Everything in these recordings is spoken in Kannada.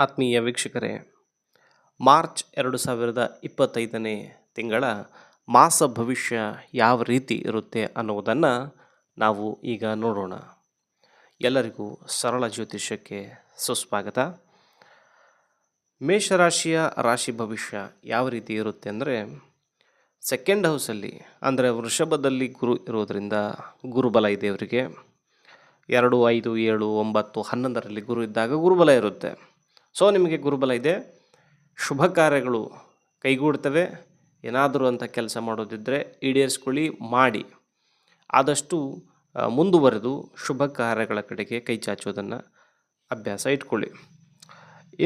ಆತ್ಮೀಯ ವೀಕ್ಷಕರೇ, ಮಾರ್ಚ್ 2025ನೇ ತಿಂಗಳ ಮಾಸ ಭವಿಷ್ಯ ಯಾವ ರೀತಿ ಇರುತ್ತೆ ಅನ್ನುವುದನ್ನು ನಾವು ಈಗ ನೋಡೋಣ. ಎಲ್ಲರಿಗೂ ಸರಳ ಜ್ಯೋತಿಷ್ಯಕ್ಕೆ ಸುಸ್ವಾಗತ. ಮೇಷರಾಶಿಯ ರಾಶಿ ಭವಿಷ್ಯ ಯಾವ ರೀತಿ ಇರುತ್ತೆ ಅಂದರೆ, ಸೆಕೆಂಡ್ ಹೌಸಲ್ಲಿ ಅಂದರೆ ವೃಷಭದಲ್ಲಿ ಗುರು ಇರೋದರಿಂದ ಗುರುಬಲ ಇದೆ ಇವರಿಗೆ. 2, 5, 7, 9, 11ರಲ್ಲಿ ಗುರು ಇದ್ದಾಗ ಗುರುಬಲ ಇರುತ್ತೆ. ಸೊ ನಿಮಗೆ ಗುರುಬಲ ಇದೆ, ಶುಭ ಕಾರ್ಯಗಳು ಕೈಗೂಡ್ತವೆ. ಏನಾದರೂ ಅಂತ ಕೆಲಸ ಮಾಡೋದಿದ್ದರೆ ಈಡೇರಿಸ್ಕೊಳ್ಳಿ, ಮಾಡಿ. ಆದಷ್ಟು ಮುಂದುವರೆದು ಶುಭ ಕಾರ್ಯಗಳ ಕಡೆಗೆ ಕೈ ಚಾಚೋದನ್ನು ಅಭ್ಯಾಸ ಇಟ್ಕೊಳ್ಳಿ.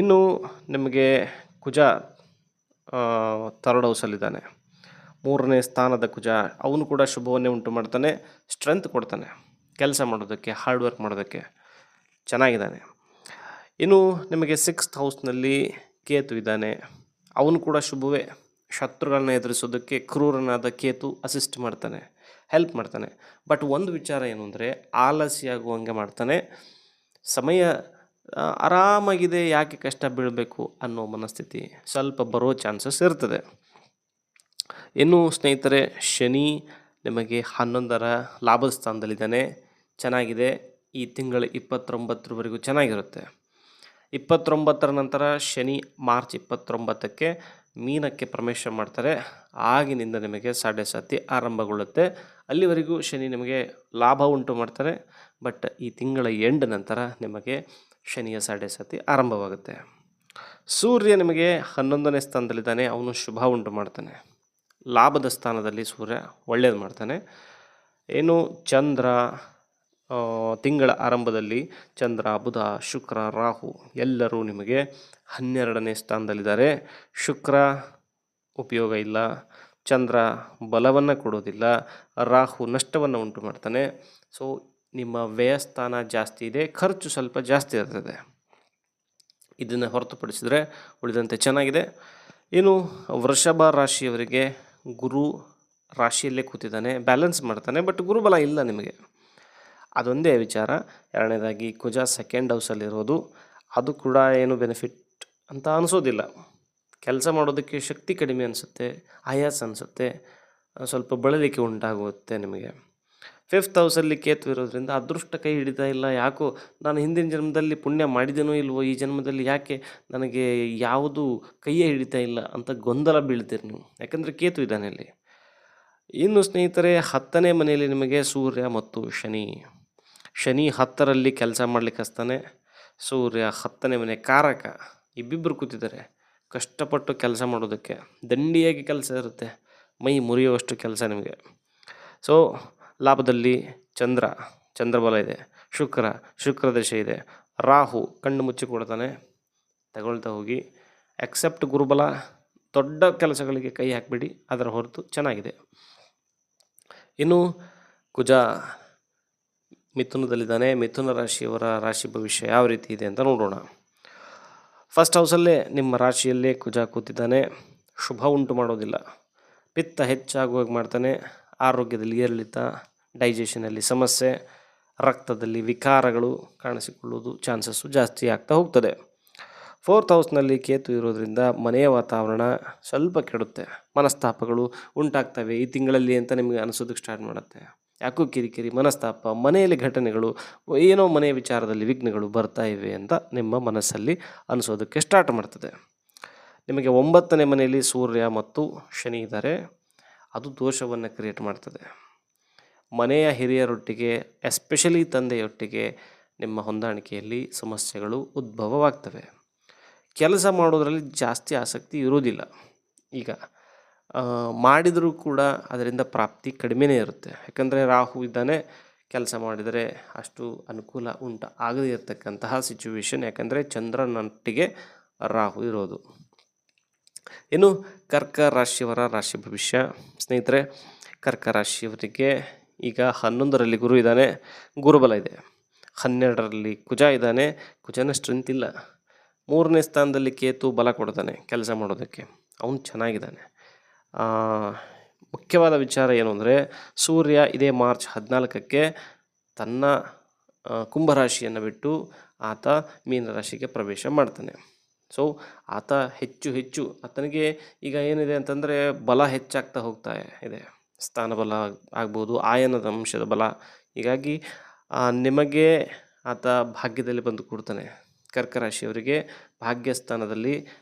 ಇನ್ನು ನಿಮಗೆ ಕುಜ ಥರ್ಡ್ ಹೌಸಲ್ಲಿದ್ದಾನೆ, 3ನೇ ಸ್ಥಾನದ ಕುಜ. ಅವನು ಕೂಡ ಶುಭವನ್ನೇ ಉಂಟು ಮಾಡ್ತಾನೆ, ಸ್ಟ್ರೆಂತ್ ಕೊಡ್ತಾನೆ ಕೆಲಸ ಮಾಡೋದಕ್ಕೆ, ಹಾರ್ಡ್ ವರ್ಕ್ ಮಾಡೋದಕ್ಕೆ ಚೆನ್ನಾಗಿದ್ದಾನೆ. ಇನ್ನು ನಿಮಗೆ 6th ಹೌಸ್ನಲ್ಲಿ ಕೇತು ಇದ್ದಾನೆ, ಅವನು ಕೂಡ ಶುಭವೇ. ಶತ್ರುಗಳನ್ನ ಎದುರಿಸೋದಕ್ಕೆ ಕ್ರೂರನಾದ ಕೇತು ಅಸಿಸ್ಟ್ ಮಾಡ್ತಾನೆ, ಹೆಲ್ಪ್ ಮಾಡ್ತಾನೆ. ಬಟ್ ಒಂದು ವಿಚಾರ ಏನು ಅಂದರೆ, ಆಲಸ್ಯ ಆಗುವಂಗೆ ಮಾಡ್ತಾನೆ. ಸಮಯ ಆರಾಮಾಗಿದೆ, ಯಾಕೆ ಕಷ್ಟ ಬೀಳಬೇಕು ಅನ್ನೋ ಮನಸ್ಥಿತಿ ಸ್ವಲ್ಪ ಬರೋ ಚಾನ್ಸಸ್ ಇರ್ತದೆ. ಇನ್ನು ಸ್ನೇಹಿತರೆ, ಶನಿ ನಿಮಗೆ 11ರ ಲಾಭದ ಸ್ಥಾನದಲ್ಲಿದ್ದಾನೆ, ಚೆನ್ನಾಗಿದೆ. ಈ ತಿಂಗಳ 29ರವರೆಗೂ ಚೆನ್ನಾಗಿರುತ್ತೆ. 29ರ ನಂತರ ಶನಿ ಮಾರ್ಚ್ 29ಕ್ಕೆ ಮೀನಕ್ಕೆ ಪ್ರವೇಶ ಮಾಡ್ತಾರೆ. ಆಗಿನಿಂದ ನಿಮಗೆ ಸಾಡೆ ಆರಂಭಗೊಳ್ಳುತ್ತೆ. ಅಲ್ಲಿವರೆಗೂ ಶನಿ ನಿಮಗೆ ಲಾಭ ಉಂಟು ಮಾಡ್ತಾರೆ. ಬಟ್ ಈ ತಿಂಗಳ ಎಂಡ್ ನಂತರ ನಿಮಗೆ ಶನಿಯ ಸಾಡೆ ಆರಂಭವಾಗುತ್ತೆ. ಸೂರ್ಯ ನಿಮಗೆ 11ನೇ ಸ್ಥಾನದಲ್ಲಿದ್ದಾನೆ, ಅವನು ಶುಭ ಉಂಟು ಮಾಡ್ತಾನೆ. ಲಾಭದ ಸ್ಥಾನದಲ್ಲಿ ಸೂರ್ಯ ಒಳ್ಳೆಯದು ಮಾಡ್ತಾನೆ. ಏನು ಚಂದ್ರ ತಿಂಗಳ ಆರಂಭದಲ್ಲಿ ಚಂದ್ರ, ಬುಧ, ಶುಕ್ರ, ರಾಹು ಎಲ್ಲರೂ ನಿಮಗೆ 12ನೇ ಸ್ಥಾನದಲ್ಲಿದ್ದಾರೆ. ಶುಕ್ರ ಉಪಯೋಗ ಇಲ್ಲ, ಚಂದ್ರ ಬಲವನ್ನು ಕೊಡೋದಿಲ್ಲ, ರಾಹು ನಷ್ಟವನ್ನು ಉಂಟು ಮಾಡ್ತಾನೆ. ಸೊ ನಿಮ್ಮ ವ್ಯಯಸ್ಥಾನ ಜಾಸ್ತಿ ಇದೆ, ಖರ್ಚು ಸ್ವಲ್ಪ ಜಾಸ್ತಿ ಇರ್ತದೆ. ಇದನ್ನು ಹೊರತುಪಡಿಸಿದರೆ ಉಳಿದಂತೆ ಚೆನ್ನಾಗಿದೆ. ಇನ್ನು ವೃಷಭ ರಾಶಿಯವರಿಗೆ ಗುರು ರಾಶಿಯಲ್ಲೇ ಕೂತಿದ್ದಾನೆ, ಬ್ಯಾಲೆನ್ಸ್ ಮಾಡ್ತಾನೆ. ಬಟ್ ಗುರುಬಲ ಇಲ್ಲ ನಿಮಗೆ, ಅದೊಂದೇ ವಿಚಾರ. ಎರಡನೇದಾಗಿ ಕುಜ ಸೆಕೆಂಡ್ ಹೌಸಲ್ಲಿರೋದು, ಅದು ಕೂಡ ಏನು ಬೆನಿಫಿಟ್ ಅಂತ ಅನಿಸೋದಿಲ್ಲ. ಕೆಲಸ ಮಾಡೋದಕ್ಕೆ ಶಕ್ತಿ ಕಡಿಮೆ ಅನಿಸುತ್ತೆ, ಆಯಾಸ ಅನಿಸುತ್ತೆ, ಸ್ವಲ್ಪ ಬಳಲಿಕೆ ಉಂಟಾಗುತ್ತೆ ನಿಮಗೆ. 5th ಹೌಸಲ್ಲಿ ಕೇತು ಇರೋದ್ರಿಂದ ಅದೃಷ್ಟ ಕೈ ಹಿಡಿತಾ ಇಲ್ಲ. ಯಾಕೋ ನಾನು ಹಿಂದಿನ ಜನ್ಮದಲ್ಲಿ ಪುಣ್ಯ ಮಾಡಿದ್ದೇನೋ ಇಲ್ವೋ, ಈ ಜನ್ಮದಲ್ಲಿ ಯಾಕೆ ನನಗೆ ಯಾವುದು ಕೈಯೇ ಹಿಡಿತಾ ಇಲ್ಲ ಅಂತ ಗೊಂದಲ ಬೀಳ್ತೀರಿ ನೀವು, ಯಾಕಂದರೆ ಕೇತು ಇದ್ದಾನೆ ಅಲ್ಲಿ. ಇನ್ನು ಸ್ನೇಹಿತರೆ, 10ನೇ ಮನೆಯಲ್ಲಿ ನಿಮಗೆ ಸೂರ್ಯ ಮತ್ತು ಶನಿ. ಶನಿ 10ರಲ್ಲಿ ಕೆಲಸ ಮಾಡಲಿಕ್ಕೆ ಹಸ್ತಾನೆ, ಸೂರ್ಯ 10ನೇ ಮನೆ ಕಾರಕ. ಇಬ್ಬಿಬ್ಬರು ಕೂತಿದ್ದಾರೆ, ಕಷ್ಟಪಟ್ಟು ಕೆಲಸ ಮಾಡೋದಕ್ಕೆ ದಂಡಿಯಾಗಿ ಕೆಲಸ ಇರುತ್ತೆ, ಮೈ ಮುರಿಯುವಷ್ಟು ಕೆಲಸ ನಿಮಗೆ. ಸೊ ಲಾಭದಲ್ಲಿ ಚಂದ್ರಬಲ ಇದೆ, ಶುಕ್ರ ದಶೆ ಇದೆ, ರಾಹು ಕಣ್ಣು ಮುಚ್ಚಿ ಕೊಡ್ತಾನೆ, ತಗೊಳ್ತಾ ಹೋಗಿ. ಎಕ್ಸೆಪ್ಟ್ ಗುರುಬಲ, ದೊಡ್ಡ ಕೆಲಸಗಳಿಗೆ ಕೈ ಹಾಕಿಬಿಡಿ, ಅದರ ಹೊರತು ಚೆನ್ನಾಗಿದೆ. ಇನ್ನು ಕುಜ ಮಿಥುನದಲ್ಲಿದ್ದಾನೆ. ಮಿಥುನ ರಾಶಿಯವರ ರಾಶಿ ಭವಿಷ್ಯ ಯಾವ ರೀತಿ ಇದೆ ಅಂತ ನೋಡೋಣ. ಫಸ್ಟ್ ಹೌಸಲ್ಲೇ ನಿಮ್ಮ ರಾಶಿಯಲ್ಲೇ ಕುಜ ಕೂತಿದ್ದಾನೆ, ಶುಭ ಉಂಟು ಮಾಡೋದಿಲ್ಲ, ಪಿತ್ತ ಹೆಚ್ಚಾಗುವಾಗ ಮಾಡ್ತಾನೆ. ಆರೋಗ್ಯದಲ್ಲಿ ಏರಿಳಿತ, ಡೈಜೆಷನಲ್ಲಿ ಸಮಸ್ಯೆ, ರಕ್ತದಲ್ಲಿ ವಿಕಾರಗಳು ಕಾಣಿಸಿಕೊಳ್ಳುವುದು ಚಾನ್ಸಸ್ಸು ಜಾಸ್ತಿ ಆಗ್ತಾ ಹೋಗ್ತದೆ. 4th ಹೌಸ್ನಲ್ಲಿ ಕೇತು ಇರೋದ್ರಿಂದ ಮನೆಯ ವಾತಾವರಣ ಸ್ವಲ್ಪ ಕೆಡುತ್ತೆ, ಮನಸ್ತಾಪಗಳು ಉಂಟಾಗ್ತವೆ ಈ ತಿಂಗಳಲ್ಲಿ ಅಂತ ನಿಮಗೆ ಅನಿಸೋದಕ್ಕೆ ಸ್ಟಾರ್ಟ್ ಮಾಡುತ್ತೆ. ಯಾಕೋ ಕಿರಿಕಿರಿ, ಮನಸ್ತಾಪ, ಮನೆಯಲ್ಲಿ ಘಟನೆಗಳು, ಏನೋ ಮನೆಯ ವಿಚಾರದಲ್ಲಿ ವಿಘ್ನಗಳು ಬರ್ತಾ ಇವೆ ಅಂತ ನಿಮ್ಮ ಮನಸ್ಸಲ್ಲಿ ಅನಿಸೋದಕ್ಕೆ ಸ್ಟಾರ್ಟ್ ಮಾಡ್ತದೆ. ನಿಮಗೆ 9ನೇ ಮನೆಯಲ್ಲಿ ಸೂರ್ಯ ಮತ್ತು ಶನಿ ಇದ್ದಾರೆ, ಅದು ದೋಷವನ್ನು ಕ್ರಿಯೇಟ್ ಮಾಡ್ತದೆ. ಮನೆಯ ಹಿರಿಯರೊಟ್ಟಿಗೆ, ಎಸ್ಪೆಷಲಿ ತಂದೆಯೊಟ್ಟಿಗೆ ನಿಮ್ಮ ಹೊಂದಾಣಿಕೆಯಲ್ಲಿ ಸಮಸ್ಯೆಗಳು ಉದ್ಭವವಾಗ್ತವೆ. ಕೆಲಸ ಮಾಡೋದರಲ್ಲಿ ಜಾಸ್ತಿ ಆಸಕ್ತಿ ಇರೋದಿಲ್ಲ. ಈಗ ಮಾಡಿದರೂ ಕೂಡ ಅದರಿಂದ ಪ್ರಾಪ್ತಿ ಕಡಿಮೆನೇ ಇರುತ್ತೆ, ಯಾಕಂದರೆ ರಾಹು ಇದ್ದಾನೆ. ಕೆಲಸ ಮಾಡಿದರೆ ಅಷ್ಟು ಅನುಕೂಲ ಆಗದೇ ಇರತಕ್ಕಂತಹ ಸಿಚುವೇಶನ್, ಯಾಕಂದರೆ ಚಂದ್ರನೊಟ್ಟಿಗೆ ರಾಹು ಇರೋದು. ಇನ್ನು ಕರ್ಕ ರಾಶಿಯವರ ರಾಶಿ ಭವಿಷ್ಯ. ಸ್ನೇಹಿತರೆ, ಕರ್ಕ ರಾಶಿಯವರಿಗೆ ಈಗ 11ರಲ್ಲಿ ಗುರು ಇದ್ದಾನೆ, ಗುರುಬಲ ಇದೆ. 12ರಲ್ಲಿ ಕುಜ ಇದ್ದಾನೆ, ಕುಜನ ಸ್ಟ್ರೆಂತ್ ಇಲ್ಲ. 3ನೇ ಸ್ಥಾನದಲ್ಲಿ ಕೇತು ಬಲ ಕೊಡ್ತಾನೆ ಕೆಲಸ ಮಾಡೋದಕ್ಕೆ, ಅವನು ಚೆನ್ನಾಗಿದ್ದಾನೆ. ಮುಖ್ಯವಾದ ವಿಚಾರ ಏನು ಅಂದರೆ, ಸೂರ್ಯ ಇದೇ ಮಾರ್ಚ್ 14ಕ್ಕೆ ತನ್ನ ಕುಂಭರಾಶಿಯನ್ನು ಬಿಟ್ಟು ಆತ ಮೀನರಾಶಿಗೆ ಪ್ರವೇಶ ಮಾಡ್ತಾನೆ. ಸೊ ಆತ ಹೆಚ್ಚು ಹೆಚ್ಚು ಆತನಿಗೆ ಈಗ ಏನಿದೆ ಅಂತಂದರೆ ಬಲ ಹೆಚ್ಚಾಗ್ತಾ ಹೋಗ್ತಾ ಇದೆ, ಸ್ಥಾನಬಲ ಆಗ್ಬೋದು, ಆಯನದ ಅಂಶದ ಬಲ. ಹೀಗಾಗಿ ನಿಮಗೆ ಆತ ಭಾಗ್ಯದಲ್ಲಿ ಬಂದು ಕೂಡ್ತಾನೆ. ಕರ್ಕ ರಾಶಿಯವರಿಗೆ ಭಾಗ್ಯಸ್ಥಾನದಲ್ಲಿ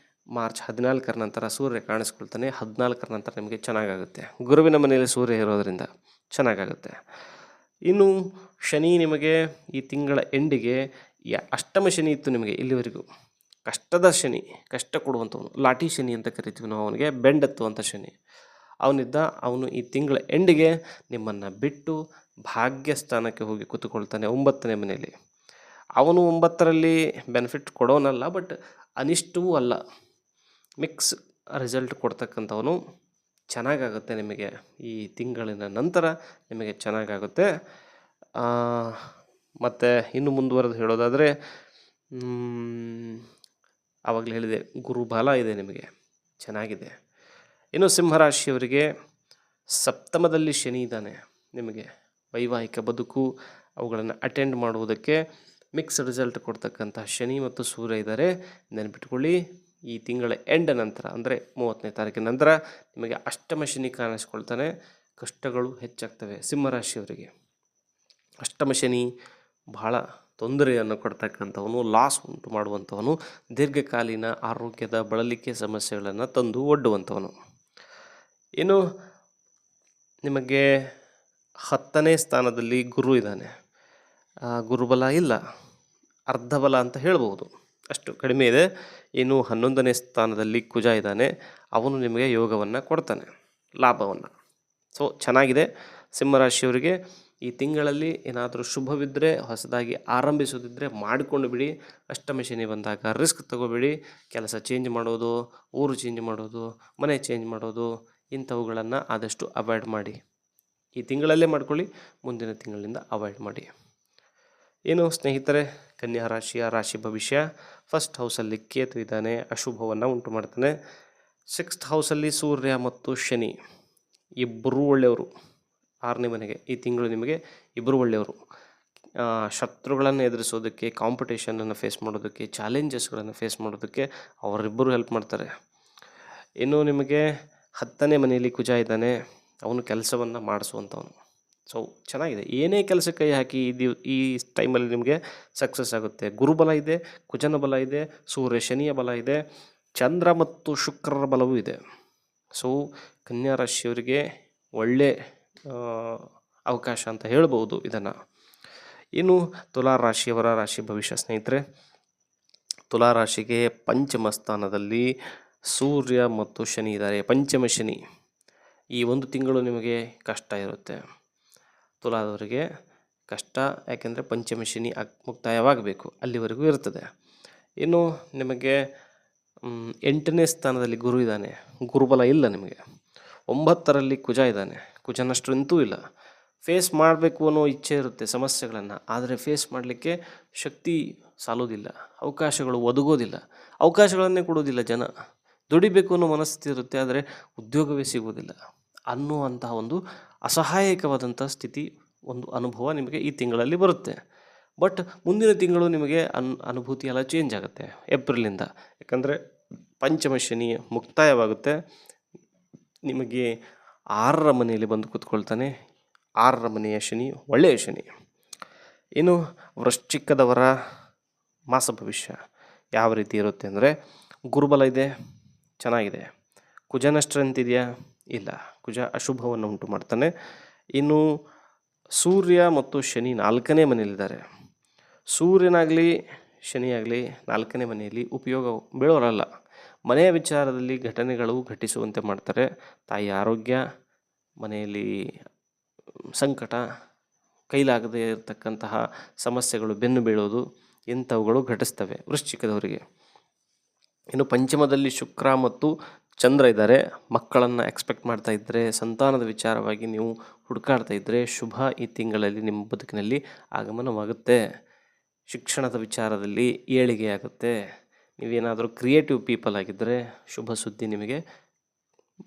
ಮಾರ್ಚ್ 14ರ ನಂತರ ಸೂರ್ಯ ಕಾಣಿಸ್ಕೊಳ್ತಾನೆ. 14ರ ನಂತರ ನಿಮಗೆ ಚೆನ್ನಾಗಾಗುತ್ತೆ. ಗುರುವಿನ ಮನೆಯಲ್ಲಿ ಸೂರ್ಯ ಇರೋದರಿಂದ ಚೆನ್ನಾಗಾಗುತ್ತೆ. ಇನ್ನು ಶನಿ ನಿಮಗೆ ಈ ತಿಂಗಳ ಎಂಡಿಗೆ ಅಷ್ಟಮ ಶನಿ ಇತ್ತು ನಿಮಗೆ ಇಲ್ಲಿವರೆಗೂ. ಕಷ್ಟದ ಶನಿ, ಕಷ್ಟ ಕೊಡುವಂಥವನು, ಲಾಠಿ ಶನಿ ಅಂತ ಕರಿತೀವಿ ನಾವು ಅವನಿಗೆ, ಬೆಂಡತ್ತುವಂಥ ಶನಿ ಅವನಿದ್ದ. ಅವನು ಈ ತಿಂಗಳ ಎಂಡಿಗೆ ನಿಮ್ಮನ್ನು ಬಿಟ್ಟು ಭಾಗ್ಯಸ್ಥಾನಕ್ಕೆ ಹೋಗಿ ಕೂತ್ಕೊಳ್ತಾನೆ 9ನೇ ಮನೆಯಲ್ಲಿ. ಅವನು 9ರಲ್ಲಿ ಬೆನಿಫಿಟ್ ಕೊಡೋನಲ್ಲ, ಬಟ್ ಅನಿಷ್ಟವೂ ಅಲ್ಲ, ಮಿಕ್ಸ್ ರಿಸಲ್ಟ್ ಕೊಡ್ತಕ್ಕಂಥವನು. ಚೆನ್ನಾಗಾಗುತ್ತೆ ನಿಮಗೆ ಈ ತಿಂಗಳಿನ ನಂತರ, ನಿಮಗೆ ಚೆನ್ನಾಗಾಗುತ್ತೆ. ಮತ್ತು ಇನ್ನು ಮುಂದುವರೆದು ಹೇಳೋದಾದರೆ, ಆವಾಗಲೇ ಹೇಳಿದೆ ಗುರುಬಲ ಇದೆ ನಿಮಗೆ, ಚೆನ್ನಾಗಿದೆ. ಇನ್ನು ಸಿಂಹರಾಶಿಯವರಿಗೆ ಸಪ್ತಮದಲ್ಲಿ ಶನಿ ಇದ್ದಾನೆ. ನಿಮಗೆ ವೈವಾಹಿಕ ಬದುಕು ಅವುಗಳನ್ನು ಅಟೆಂಡ್ ಮಾಡುವುದಕ್ಕೆ ಮಿಕ್ಸ್ ರಿಸಲ್ಟ್ ಕೊಡ್ತಕ್ಕಂಥ ಶನಿ ಮತ್ತು ಸೂರ್ಯ ಇದ್ದಾರೆ. ನೆನಪಿಟ್ಕೊಳ್ಳಿ, ಈ ತಿಂಗಳ ಎಂಡ್ ನಂತರ ಅಂದರೆ 30ನೇ ತಾರೀಕಿನ ನಂತರ ನಿಮಗೆ ಅಷ್ಟಮ ಶನಿ ಕಾಣಿಸ್ಕೊಳ್ತಾನೆ. ಕಷ್ಟಗಳು ಹೆಚ್ಚಾಗ್ತವೆ ಸಿಂಹರಾಶಿಯವರಿಗೆ. ಅಷ್ಟಮ ಶನಿ ಬಹಳ ತೊಂದರೆಯನ್ನು ಕೊಡ್ತಕ್ಕಂಥವನು, ಲಾಸ್ ಉಂಟು ಮಾಡುವಂಥವನು, ದೀರ್ಘಕಾಲೀನ ಆರೋಗ್ಯದ ಬಳಲಿಕೆ ಸಮಸ್ಯೆಗಳನ್ನು ತಂದು ಒಡ್ಡುವಂಥವನು. ಇನ್ನು ನಿಮಗೆ 10ನೇ ಸ್ಥಾನದಲ್ಲಿ ಗುರು ಇದ್ದಾನೆ. ಗುರುಬಲ ಇಲ್ಲ, ಅರ್ಧ ಬಲ ಅಂತ ಹೇಳ್ಬೋದು, ಅಷ್ಟು ಕಡಿಮೆ ಇದೆ. ಇನ್ನು 11ನೇ ಸ್ಥಾನದಲ್ಲಿ ಕುಜ ಇದ್ದಾನೆ. ಅವನು ನಿಮಗೆ ಯೋಗವನ್ನು ಕೊಡ್ತಾನೆ, ಲಾಭವನ್ನು. ಸೊ ಚೆನ್ನಾಗಿದೆ ಸಿಂಹರಾಶಿಯವರಿಗೆ. ಈ ತಿಂಗಳಲ್ಲಿ ಏನಾದರೂ ಶುಭವಿದ್ದರೆ, ಹೊಸದಾಗಿ ಆರಂಭಿಸೋದಿದ್ದರೆ ಮಾಡಿಕೊಂಡು ಬಿಡಿ. ಅಷ್ಟಮ ಶನಿ ಬಂದಾಗ ರಿಸ್ಕ್ ತಗೋಬೇಡಿ. ಕೆಲಸ ಚೇಂಜ್ ಮಾಡೋದು, ಊರು ಚೇಂಜ್ ಮಾಡೋದು, ಮನೆ ಚೇಂಜ್ ಮಾಡೋದು, ಇಂಥವುಗಳನ್ನು ಆದಷ್ಟು ಅವಾಯ್ಡ್ ಮಾಡಿ. ಈ ತಿಂಗಳಲ್ಲೇ ಮಾಡ್ಕೊಳ್ಳಿ, ಮುಂದಿನ ತಿಂಗಳಿಂದ ಅವಾಯ್ಡ್ ಮಾಡಿ. ಏನು ಸ್ನೇಹಿತರೆ, ಕನ್ಯಾ ರಾಶಿಯ ರಾಶಿ ಭವಿಷ್ಯ. ಫಸ್ಟ್ ಹೌಸಲ್ಲಿ ಕೇತು ಇದ್ದಾನೆ, ಅಶುಭವನ್ನು ಉಂಟು ಮಾಡ್ತಾನೆ. 6th ಹೌಸಲ್ಲಿ ಸೂರ್ಯ ಮತ್ತು ಶನಿ ಇಬ್ಬರೂ ಒಳ್ಳೆಯವರು. 6ನೇ ಮನೆಗೆ ಈ ತಿಂಗಳು ನಿಮಗೆ ಇಬ್ಬರು ಒಳ್ಳೆಯವರು. ಶತ್ರುಗಳನ್ನು ಎದುರಿಸೋದಕ್ಕೆ, ಕಾಂಪಿಟೇಷನನ್ನು ಫೇಸ್ ಮಾಡೋದಕ್ಕೆ, ಚಾಲೆಂಜಸ್ಗಳನ್ನು ಫೇಸ್ ಮಾಡೋದಕ್ಕೆ ಅವರಿಬ್ಬರು ಹೆಲ್ಪ್ ಮಾಡ್ತಾರೆ. ಇನ್ನು ನಿಮಗೆ 10ನೇ ಮನೆಯಲ್ಲಿ ಕುಜ ಇದ್ದಾನೆ. ಅವನು ಕೆಲಸವನ್ನು ಮಾಡಿಸುವಂಥವನು. ಸೊ ಚೆನ್ನಾಗಿದೆ, ಏನೇ ಕೆಲಸ ಕೈ ಹಾಕಿ ಈ ಟೈಮಲ್ಲಿ ನಿಮಗೆ ಸಕ್ಸಸ್ ಆಗುತ್ತೆ. ಗುರುಬಲ ಇದೆ, ಕುಜನ ಬಲ ಇದೆ, ಸೂರ್ಯ ಶನಿಯ ಬಲ ಇದೆ, ಚಂದ್ರ ಮತ್ತು ಶುಕ್ರರ ಬಲವೂ ಇದೆ. ಸೊ ಕನ್ಯಾ ರಾಶಿಯವರಿಗೆ ಒಳ್ಳೆ ಅವಕಾಶ ಅಂತ ಹೇಳ್ಬೋದು ಇದನ್ನು. ಇನ್ನು ತುಲಾ ರಾಶಿಯವರ ರಾಶಿ ಭವಿಷ್ಯ ಸ್ನೇಹಿತರೆ. ತುಲಾ ರಾಶಿಗೆ ಪಂಚಮ ಸ್ಥಾನದಲ್ಲಿ ಸೂರ್ಯ ಮತ್ತು ಶನಿ ಇದ್ದಾರೆ. ಪಂಚಮ ಶನಿ ಈ ಒಂದು ತಿಂಗಳು ನಿಮಗೆ ಕಷ್ಟ ಇರುತ್ತೆ. ತುಲಾದವರಿಗೆ ಕಷ್ಟ, ಯಾಕೆಂದರೆ ಪಂಚಮ ಶನಿ ಮುಕ್ತಾಯವಾಗಬೇಕು, ಅಲ್ಲಿವರೆಗೂ ಇರ್ತದೆ. ಇನ್ನು ನಿಮಗೆ 8ನೇ ಸ್ಥಾನದಲ್ಲಿ ಗುರು ಇದ್ದಾನೆ. ಗುರುಬಲ ಇಲ್ಲ ನಿಮಗೆ. 9ರಲ್ಲಿ ಕುಜ ಇದ್ದಾನೆ. ಕುಜನ ಸ್ಟ್ರೆಂತೂ ಇಲ್ಲ. ಫೇಸ್ ಮಾಡಬೇಕು ಅನ್ನೋ ಇಚ್ಛೆ ಇರುತ್ತೆ ಸಮಸ್ಯೆಗಳನ್ನು, ಆದರೆ ಫೇಸ್ ಮಾಡಲಿಕ್ಕೆ ಶಕ್ತಿ ಸಾಲೋದಿಲ್ಲ, ಅವಕಾಶಗಳು ಒದಗೋದಿಲ್ಲ, ಅವಕಾಶಗಳನ್ನೇ ಕೊಡೋದಿಲ್ಲ ಜನ. ದುಡಿಬೇಕು ಅನ್ನೋ ಮನಸ್ಥಿತಿ ಇರುತ್ತೆ, ಆದರೆ ಉದ್ಯೋಗವೇ ಸಿಗೋದಿಲ್ಲ ಅನ್ನುವಂತಹ ಒಂದು ಅಸಹಾಯಕವಾದಂಥ ಸ್ಥಿತಿ, ಒಂದು ಅನುಭವ ನಿಮಗೆ ಈ ತಿಂಗಳಲ್ಲಿ ಬರುತ್ತೆ. ಬಟ್ ಮುಂದಿನ ತಿಂಗಳು ನಿಮಗೆ ಅನುಭೂತಿ ಎಲ್ಲ ಚೇಂಜ್ ಆಗುತ್ತೆ ಏಪ್ರಿಲಿಂದ. ಯಾಕಂದರೆ ಪಂಚಮ ಶನಿ ಮುಕ್ತಾಯವಾಗುತ್ತೆ. ನಿಮಗೆ 6ರ ಮನೆಯಲ್ಲಿ ಬಂದು ಕೂತ್ಕೊಳ್ತಾನೆ. 6ರ ಮನೆಯ ಶನಿ ಒಳ್ಳೆಯ ಶನಿ. ಇನ್ನು ವೃಶ್ಚಿಕದವರ ಮಾಸ ಭವಿಷ್ಯ ಯಾವ ರೀತಿ ಇರುತ್ತೆ ಅಂದರೆ, ಗುರುಬಲ ಇದೆ, ಚೆನ್ನಾಗಿದೆ. ಕುಜನ ಸ್ಟ್ರೆಂತ್ ಇದೆಯಾ? ಇಲ್ಲ, ಕುಜ ಅಶುಭವನ್ನು ಉಂಟು ಮಾಡ್ತಾನೆ. ಇನ್ನು ಸೂರ್ಯ ಮತ್ತು ಶನಿ 4ನೇ ಮನೆಯಲ್ಲಿದ್ದಾರೆ. ಸೂರ್ಯನಾಗಲಿ ಶನಿಯಾಗಲಿ 4ನೇ ಮನೆಯಲ್ಲಿ ಉಪಯೋಗ ಬೀಳೋರಲ್ಲ. ಮನೆಯ ವಿಚಾರದಲ್ಲಿ ಘಟನೆಗಳು ಘಟಿಸುವಂತೆ ಮಾಡ್ತಾರೆ. ತಾಯಿ ಆರೋಗ್ಯ, ಮನೆಯಲ್ಲಿ ಸಂಕಟ, ಕೈಲಾಗದೇ ಇರತಕ್ಕಂತಹ ಸಮಸ್ಯೆಗಳು ಬೆನ್ನು ಬೀಳೋದು, ಇಂಥವುಗಳು ಘಟಿಸ್ತವೆ ವೃಶ್ಚಿಕದವರಿಗೆ. ಇನ್ನು ಪಂಚಮದಲ್ಲಿ ಶುಕ್ರ ಮತ್ತು ಚಂದ್ರ ಇದ್ದಾರೆ. ಮಕ್ಕಳನ್ನು ಎಕ್ಸ್ಪೆಕ್ಟ್ ಮಾಡ್ತಾ ಇದ್ದರೆ, ಸಂತಾನದ ವಿಚಾರವಾಗಿ ನೀವು ಹುಡುಕಾಡ್ತಾ ಇದ್ದರೆ, ಶುಭ ಈ ತಿಂಗಳಲ್ಲಿ ನಿಮ್ಮ ಬದುಕಿನಲ್ಲಿ ಆಗಮನವಾಗುತ್ತೆ. ಶಿಕ್ಷಣದ ವಿಚಾರದಲ್ಲಿ ಏಳಿಗೆ ಆಗುತ್ತೆ. ನೀವೇನಾದರೂ ಕ್ರಿಯೇಟಿವ್ ಪೀಪಲ್ ಆಗಿದ್ದರೆ ಶುಭ ಸುದ್ದಿ ನಿಮಗೆ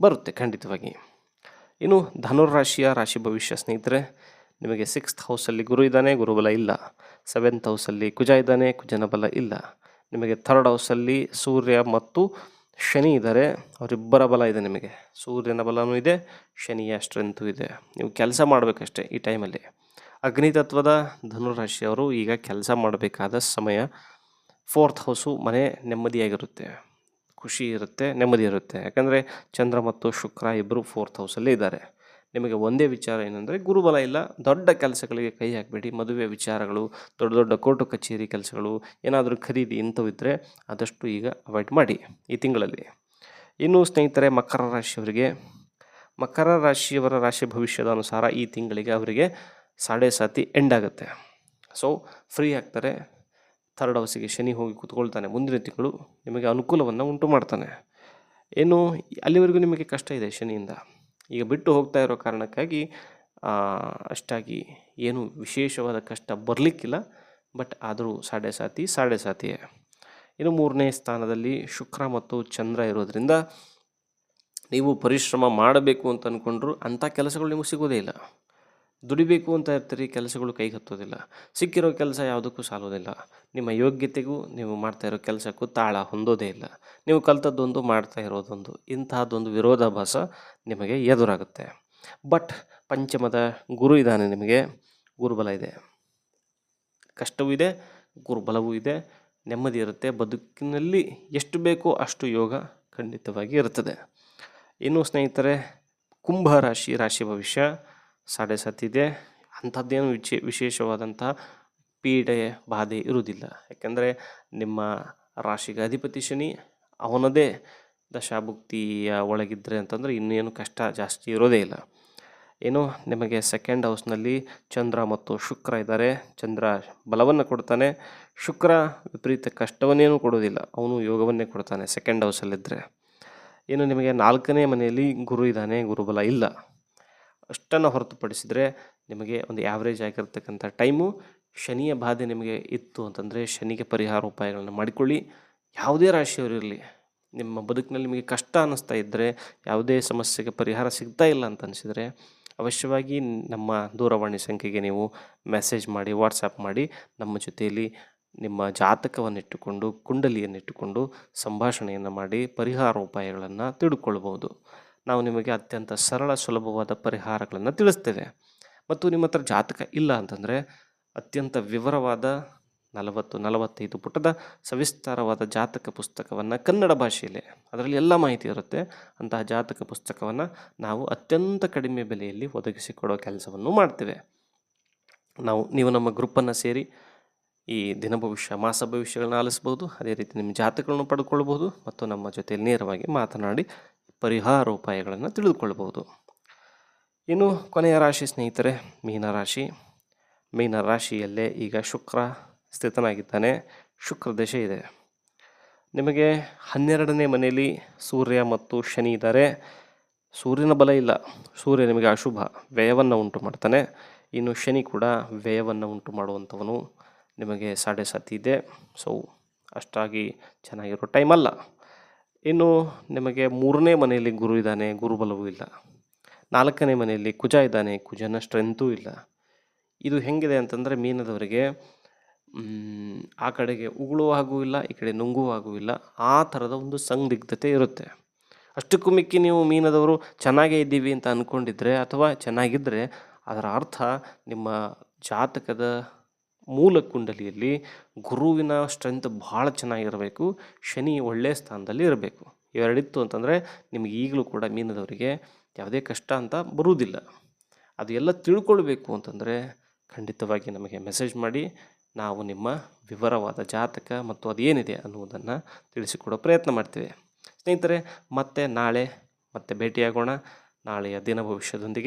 ಬರುತ್ತೆ ಖಂಡಿತವಾಗಿ. ಇನ್ನು ಧನುರಾಶಿಯ ರಾಶಿ ಭವಿಷ್ಯ ಸ್ನೇಹಿತರೆ. ನಿಮಗೆ 6th ಹೌಸಲ್ಲಿ ಗುರು ಇದ್ದಾನೆ, ಗುರುಬಲ ಇಲ್ಲ. 7th ಹೌಸಲ್ಲಿ ಕುಜ ಇದ್ದಾನೆ, ಕುಜನ ಬಲ ಇಲ್ಲ. ನಿಮಗೆ ಥರ್ಡ್ ಹೌಸಲ್ಲಿ ಸೂರ್ಯ ಮತ್ತು ಶನಿ ಇದ್ದಾರೆ. ಅವರಿಬ್ಬರ ಬಲ ಇದೆ ನಿಮಗೆ. ಸೂರ್ಯನ ಬಲನೂ ಇದೆ, ಶನಿಯ ಸ್ಟ್ರೆಂತು ಇದೆ. ನೀವು ಕೆಲಸ ಮಾಡಬೇಕಷ್ಟೇ ಈ ಟೈಮಲ್ಲಿ. ಅಗ್ನಿತತ್ವದ ಧನುರಾಶಿಯವರು ಈಗ ಕೆಲಸ ಮಾಡಬೇಕಾದ ಸಮಯ. ಫೋರ್ತ್ ಹೌಸು ಮನೆ ನೆಮ್ಮದಿಯಾಗಿರುತ್ತೆ, ಖುಷಿ ಇರುತ್ತೆ, ನೆಮ್ಮದಿ ಇರುತ್ತೆ. ಯಾಕಂದರೆ ಚಂದ್ರ ಮತ್ತು ಶುಕ್ರ ಇಬ್ಬರು ಫೋರ್ತ್ ಹೌಸಲ್ಲೇ ಇದ್ದಾರೆ. ನಿಮಗೆ ಒಂದೇ ವಿಚಾರ ಏನಂದರೆ ಗುರುಬಲ ಇಲ್ಲ, ದೊಡ್ಡ ಕೆಲಸಗಳಿಗೆ ಕೈ ಹಾಕಬೇಡಿ. ಮದುವೆ ವಿಚಾರಗಳು, ದೊಡ್ಡ ದೊಡ್ಡ ಕೋರ್ಟು ಕಚೇರಿ ಕೆಲಸಗಳು, ಏನಾದರೂ ಖರೀದಿ ಇಂಥವು ಇದ್ದರೆ ಆದಷ್ಟು ಈಗ ಅವಾಯ್ಡ್ ಮಾಡಿ ಈ ತಿಂಗಳಲ್ಲಿ. ಇನ್ನು ಸ್ನೇಹಿತರೆ, ಮಕರ ರಾಶಿಯವರಿಗೆ, ಮಕರ ರಾಶಿಯವರ ರಾಶಿ ಭವಿಷ್ಯದ ಅನುಸಾರ ಈ ತಿಂಗಳಿಗೆ ಅವರಿಗೆ 7.5 ಎಂಡ್ ಆಗುತ್ತೆ. ಸೊ ಫ್ರೀ ಆಗ್ತಾರೆ. ಥರ್ಡ್ ಹೌಸಿಗೆ ಶನಿ ಹೋಗಿ ಕೂತ್ಕೊಳ್ತಾನೆ. ಮುಂದಿನ ತಿಂಗಳು ನಿಮಗೆ ಅನುಕೂಲವನ್ನು ಉಂಟು ಮಾಡ್ತಾನೆ. ಏನು ಅಲ್ಲಿವರೆಗೂ ನಿಮಗೆ ಕಷ್ಟ ಇದೆ ಶನಿಯಿಂದ. ಈಗ ಬಿಟ್ಟು ಹೋಗ್ತಾ ಇರೋ ಕಾರಣಕ್ಕಾಗಿ ಅಷ್ಟಾಗಿ ಏನು ವಿಶೇಷವಾದ ಕಷ್ಟ ಬರಲಿಕ್ಕಿಲ್ಲ. ಬಟ್ ಆದರೂ 7.5 ಇನ್ನು 3ನೇ ಸ್ಥಾನದಲ್ಲಿ ಶುಕ್ರ ಮತ್ತು ಚಂದ್ರ ಇರೋದ್ರಿಂದ ನೀವು ಪರಿಶ್ರಮ ಮಾಡಬೇಕು ಅಂತ ಅಂದ್ಕೊಂಡ್ರು ಅಂಥ ಕೆಲಸಗಳು ನಿಮಗೆ ಸಿಗೋದೇ ಇಲ್ಲ. ದುಡಿಬೇಕು ಅಂತ ಇರ್ತೀರಿ, ಕೆಲಸಗಳು ಕೈಗೆ ಹತ್ತೋದಿಲ್ಲ. ಸಿಕ್ಕಿರೋ ಕೆಲಸ ಯಾವುದಕ್ಕೂ ಸಾಲೋದಿಲ್ಲ. ನಿಮ್ಮ ಯೋಗ್ಯತೆಗೂ ನೀವು ಮಾಡ್ತಾ ಇರೋ ಕೆಲಸಕ್ಕೂ ತಾಳ ಹೊಂದೋದೇ ಇಲ್ಲ. ನೀವು ಕಲ್ತದ್ದೊಂದು, ಮಾಡ್ತಾ ಇರೋದೊಂದು, ಇಂತಹದ್ದೊಂದು ವಿರೋಧಾಭಾಸ ನಿಮಗೆ ಎದುರಾಗುತ್ತೆ. ಬಟ್ ಪಂಚಮದ ಗುರು ಇದ್ದಾನೆ ನಿಮಗೆ, ಗುರುಬಲ ಇದೆ, ಕಷ್ಟವೂ ಇದೆ, ಗುರುಬಲವೂ ಇದೆ, ನೆಮ್ಮದಿ ಇರುತ್ತೆ. ಬದುಕಿನಲ್ಲಿ ಎಷ್ಟು ಬೇಕೋ ಅಷ್ಟು ಯೋಗ ಖಂಡಿತವಾಗಿ ಇರುತ್ತದೆ. ಇನ್ನು ಸ್ನೇಹಿತರೆ, ಕುಂಭ ರಾಶಿ ಭವಿಷ್ಯ 7.5 ಇದೆ. ಅಂಥದ್ದೇನು ವಿಶೇಷವಾದಂತಹ ಪೀಡೆ ಬಾಧೆ ಇರುವುದಿಲ್ಲ. ಯಾಕೆಂದರೆ ನಿಮ್ಮ ರಾಶಿಗೆ ಅಧಿಪತಿ ಶನಿ ಅವನದೇ ದಶಾಭುಕ್ತಿಯ ಒಳಗಿದ್ದರೆ ಅಂತಂದರೆ ಇನ್ನೇನು ಕಷ್ಟ ಜಾಸ್ತಿ ಇರೋದೇ ಇಲ್ಲ. ಏನು ನಿಮಗೆ ಸೆಕೆಂಡ್ ಹೌಸ್ನಲ್ಲಿ ಚಂದ್ರ ಮತ್ತು ಶುಕ್ರ ಇದ್ದಾರೆ. ಚಂದ್ರ ಬಲವನ್ನು ಕೊಡ್ತಾನೆ, ಶುಕ್ರ ವಿಪರೀತ ಕಷ್ಟವನ್ನೇನು ಕೊಡೋದಿಲ್ಲ, ಅವನು ಯೋಗವನ್ನೇ ಕೊಡ್ತಾನೆ ಸೆಕೆಂಡ್ ಹೌಸಲ್ಲಿದ್ದರೆ. ಏನು ನಿಮಗೆ 4ನೇ ಮನೆಯಲ್ಲಿ ಗುರು ಇದ್ದಾನೆ, ಗುರುಬಲ ಇಲ್ಲ. ಅಷ್ಟನ್ನು ಹೊರತುಪಡಿಸಿದರೆ ನಿಮಗೆ ಒಂದು ಆ್ಯಾವ್ರೇಜ್ ಆಗಿರ್ತಕ್ಕಂಥ ಟೈಮು. ಶನಿಯ ಬಾಧೆ ನಿಮಗೆ ಇತ್ತು ಅಂತಂದರೆ ಶನಿಗೆ ಪರಿಹಾರ ಉಪಾಯಗಳನ್ನು ಮಾಡಿಕೊಳ್ಳಿ. ಯಾವುದೇ ರಾಶಿಯವರಿರಲಿ, ನಿಮ್ಮ ಬದುಕಿನಲ್ಲಿ ನಿಮಗೆ ಕಷ್ಟ ಅನ್ನಿಸ್ತಾ ಇದ್ದರೆ, ಯಾವುದೇ ಸಮಸ್ಯೆಗೆ ಪರಿಹಾರ ಸಿಗ್ತಾ ಇಲ್ಲ ಅಂತ ಅನಿಸಿದರೆ ಅವಶ್ಯವಾಗಿ ನಮ್ಮ ದೂರವಾಣಿ ಸಂಖ್ಯೆಗೆ ನೀವು ಮೆಸೇಜ್ ಮಾಡಿ, ವಾಟ್ಸಪ್ ಮಾಡಿ, ನಮ್ಮ ಜೊತೆಯಲ್ಲಿ ನಿಮ್ಮ ಜಾತಕವನ್ನಿಟ್ಟುಕೊಂಡು, ಕುಂಡಲಿಯನ್ನಿಟ್ಟುಕೊಂಡು ಸಂಭಾಷಣೆಯನ್ನು ಮಾಡಿ ಪರಿಹಾರ ಉಪಾಯಗಳನ್ನು ತಿಳ್ಕೊಳ್ಬೋದು. ನಾವು ನಿಮಗೆ ಅತ್ಯಂತ ಸರಳ ಸುಲಭವಾದ ಪರಿಹಾರಗಳನ್ನು ತಿಳಿಸ್ತೇವೆ. ಮತ್ತು ನಿಮ್ಮ ಹತ್ರ ಜಾತಕ ಇಲ್ಲ ಅಂತಂದರೆ ಅತ್ಯಂತ ವಿವರವಾದ 40-45 ಪುಟದ ಸವಿಸ್ತಾರವಾದ ಜಾತಕ ಪುಸ್ತಕವನ್ನು ಕನ್ನಡ ಭಾಷೆಯಲ್ಲೇ, ಅದರಲ್ಲಿ ಎಲ್ಲ ಮಾಹಿತಿ ಇರುತ್ತೆ, ಅಂತಹ ಜಾತಕ ಪುಸ್ತಕವನ್ನು ನಾವು ಅತ್ಯಂತ ಕಡಿಮೆ ಬೆಲೆಯಲ್ಲಿ ಒದಗಿಸಿಕೊಡೋ ಕೆಲಸವನ್ನು ಮಾಡ್ತೇವೆ. ನೀವು ನಮ್ಮ ಗ್ರೂಪನ್ನು ಸೇರಿ ಈ ದಿನ ಭವಿಷ್ಯ, ಮಾಸ ಭವಿಷ್ಯಗಳನ್ನ ಆಲಿಸ್ಬೋದು. ಅದೇ ರೀತಿ ನಿಮ್ಮ ಜಾತಕಗಳನ್ನು ಪಡ್ಕೊಳ್ಬೋದು ಮತ್ತು ನಮ್ಮ ಜೊತೆಯಲ್ಲಿ ನೇರವಾಗಿ ಮಾತನಾಡಿ ಪರಿಹಾರೋಪಾಯಗಳನ್ನು ತಿಳಿದುಕೊಳ್ಬೋದು. ಇನ್ನು ಕೊನೆಯ ರಾಶಿ ಸ್ನೇಹಿತರೆ, ಮೀನರಾಶಿಯಲ್ಲೇ ಈಗ ಶುಕ್ರ ಸ್ಥಿತನಾಗಿದ್ದಾನೆ. ಶುಕ್ರ ದಶೆ ಇದೆ ನಿಮಗೆ. 12ನೇ ಮನೆಯಲ್ಲಿ ಸೂರ್ಯ ಮತ್ತು ಶನಿ ಇದ್ದಾರೆ. ಸೂರ್ಯನ ಬಲ ಇಲ್ಲ, ಸೂರ್ಯ ನಿಮಗೆ ಅಶುಭ, ವ್ಯಯವನ್ನು ಉಂಟು ಮಾಡ್ತಾನೆ. ಇನ್ನು ಶನಿ ಕೂಡ ವ್ಯಯವನ್ನು ಉಂಟು ಮಾಡುವಂಥವನು. ನಿಮಗೆ 7.5 ಇದೆ. ಸೊ ಅಷ್ಟಾಗಿ ಚೆನ್ನಾಗಿರೋ ಟೈಮ್ ಅಲ್ಲ. ಇನ್ನು ನಿಮಗೆ 3ನೇ ಮನೆಯಲ್ಲಿ ಗುರು ಇದ್ದಾನೆ, ಗುರುಬಲವೂ ಇಲ್ಲ. 4ನೇ ಮನೆಯಲ್ಲಿ ಕುಜ ಇದ್ದಾನೆ, ಕುಜನ ಸ್ಟ್ರೆಂತೂ ಇಲ್ಲ. ಇದು ಹೆಂಗಿದೆ ಅಂತಂದರೆ ಮೀನದವರಿಗೆ ಆ ಕಡೆಗೆ ಉಗುಳುವ ಹಾಗೂ ಇಲ್ಲ, ಈ ಕಡೆ ನುಂಗುವ ಹಾಗೂ ಇಲ್ಲ, ಆ ಥರದ ಒಂದು ಸಂದಿಗ್ಧತೆ ಇರುತ್ತೆ. ಅಷ್ಟಕ್ಕೂ ಮಿಕ್ಕಿ ನೀವು ಮೀನದವರು ಚೆನ್ನಾಗೇ ಇದ್ದೀವಿ ಅಂತ ಅಂದ್ಕೊಂಡಿದ್ರೆ ಅಥವಾ ಚೆನ್ನಾಗಿದ್ದರೆ ಅದರ ಅರ್ಥ ನಿಮ್ಮ ಜಾತಕದ ಮೂಲ ಕುಂಡಲಿಯಲ್ಲಿ ಗುರುವಿನ ಸ್ಟ್ರೆಂತ್ ಭಾಳ ಚೆನ್ನಾಗಿರಬೇಕು, ಶನಿ ಒಳ್ಳೆಯ ಸ್ಥಾನದಲ್ಲಿ ಇರಬೇಕು. ಇವೆರಡಿತ್ತು ಅಂತಂದರೆ ನಿಮಗೆ ಈಗಲೂ ಕೂಡ ಮೀನದವರಿಗೆ ಯಾವುದೇ ಕಷ್ಟ ಅಂತ ಬರುವುದಿಲ್ಲ. ಅದು ಎಲ್ಲ ತಿಳ್ಕೊಳ್ಬೇಕು ಅಂತಂದರೆ ಖಂಡಿತವಾಗಿ ನಮಗೆ ಮೆಸೇಜ್ ಮಾಡಿ, ನಾವು ನಿಮ್ಮ ವಿವರವಾದ ಜಾತಕ ಮತ್ತು ಅದೇನಿದೆ ಅನ್ನುವುದನ್ನು ತಿಳಿಸಿಕೊಡೋ ಪ್ರಯತ್ನ ಮಾಡ್ತೇವೆ. ಸ್ನೇಹಿತರೆ, ಮತ್ತೆ ನಾಳೆ ಭೇಟಿಯಾಗೋಣ, ನಾಳೆಯ ದಿನ ಭವಿಷ್ಯದೊಂದಿಗೆ.